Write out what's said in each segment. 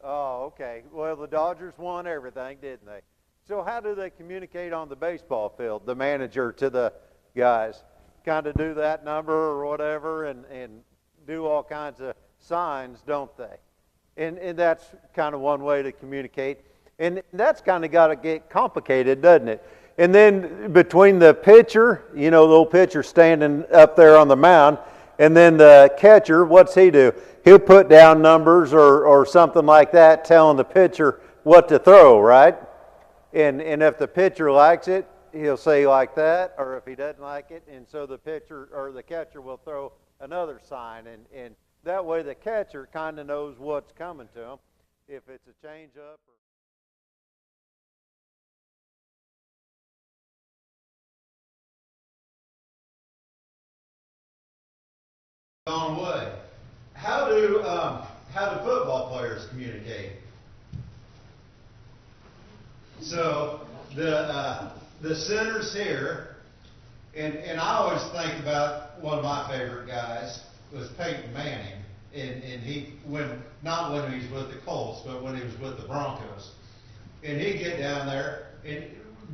Oh, okay. Well, the Dodgers won everything, didn't they? So how do they communicate on the baseball field, the manager to the guys? Kind of do that number or whatever and do all kinds of signs, don't they? And that's kind of one way to communicate. And that's kind of got to get complicated, doesn't it? And then between the pitcher, the old pitcher standing up there on the mound, and then the catcher, what's he do? He'll put down numbers or something like that, telling the pitcher what to throw, right? And if the pitcher likes it, he'll say like that, or if he doesn't like it, and so the pitcher or the catcher will throw another sign, and that way the catcher kind of knows what's coming to him, if it's a change up. Gone away. How do football players communicate? So the center's here, and I always think about one of my favorite guys was Peyton Manning, and he not when he was with the Colts, but when he was with the Broncos, and he'd get down there and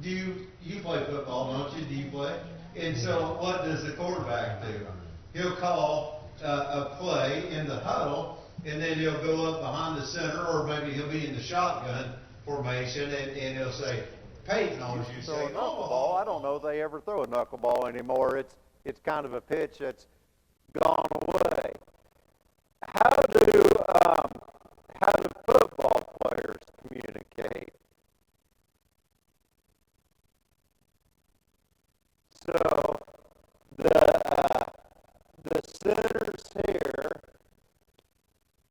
you play football, don't you? Do you play? And so what does the quarterback do? He'll call a play in the huddle, and then he'll go up behind the center, or maybe he'll be in the shotgun formation, and he'll say, Peyton always used to say, knuckleball. I don't know if they ever throw a knuckleball anymore. It's kind of a pitch that's gone away. How do how do football players communicate? So the center's here,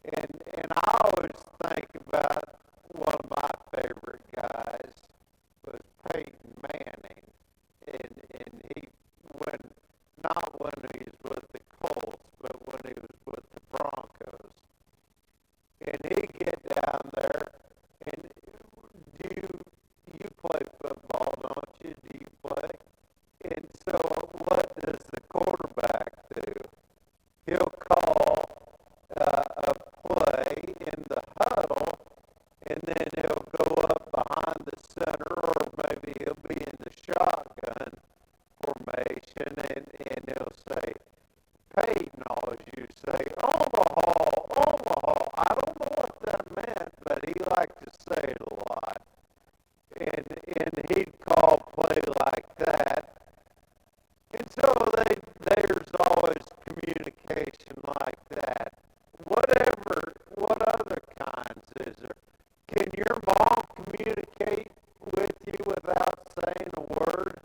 and I always think about one of my favorite guys was Peyton Manning, and he when not when he was with the Colts, but when he was with the Broncos, and he get down there, and do you play football, don't you? Do you play? And so what does the quarterback do? He'll call a play in the huddle, and then he'll go up behind the center, or maybe he'll be in the shotgun formation, and he'll say, Peyton always used to say, Omaha, Omaha. I don't know what that meant, but he liked to say it a lot. And he'd call play like that. And so there's always communication like that. What other kinds is there? Can your mom communicate with you without saying a word?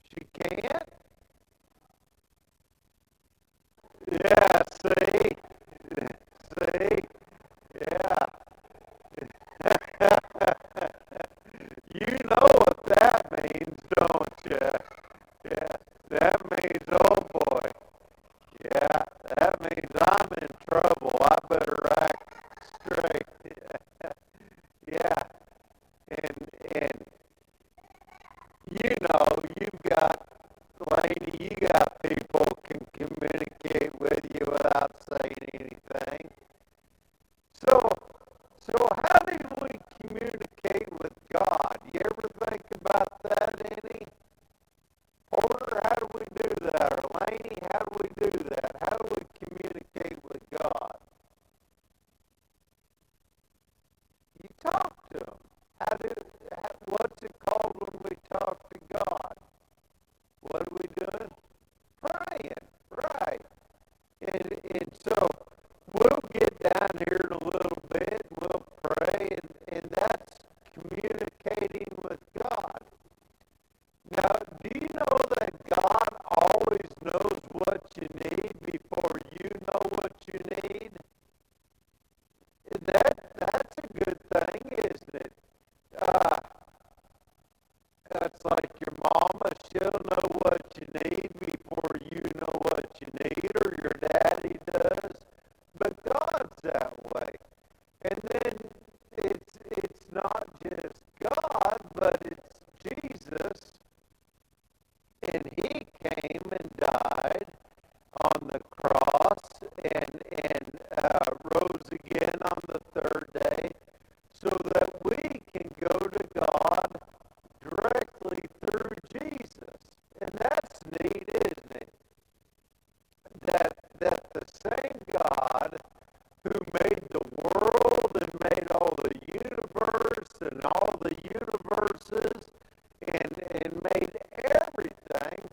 She can't? Yeah, see? See? Yeah. You know what that means, don't you? Yeah, that means, oh boy. Yeah, that means I'm in trouble. I better act straight. Yeah, and you've got, Laney, you got people can communicate with you without saying anything. So, so how do we communicate with God? You ever think about that, any? Porter, how do we do that? Or Laney, how do we do that? How do we communicate with God? You talk to Him. What's it called when we talk to God? What are we doing? Praying, right. And so we'll get down here in a little bit, we'll pray, and that's communicating with God. Now, do you know that God always knows what you need before you know what you need? That's a good thing, isn't it? Uh, that's like your mama, she'll know what you need before you know what you need, or your daddy does. But God's that way. And then it's not just God, but it's Jesus. And He came and died on the cross and rose again on the third day so that we can go to God directly through Jesus. And that's neat, isn't it? That the same God who made the world and made all the universe and all the universes and made everything,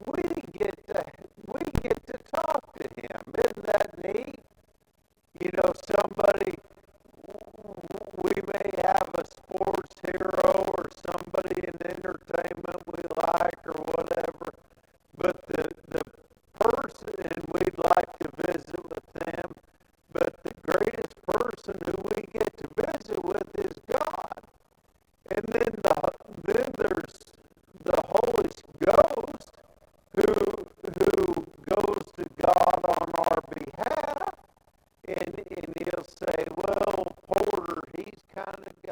we get to talk to him. Isn't that neat? You know, somebody, we may have a sports hero or somebody in entertainment we like or whatever, but the person, and we'd like to visit with them, but the greatest person who we get to visit with is God. And then there's the Holy Ghost who goes to God on our behalf, and he'll say, well, Porter, he's kind of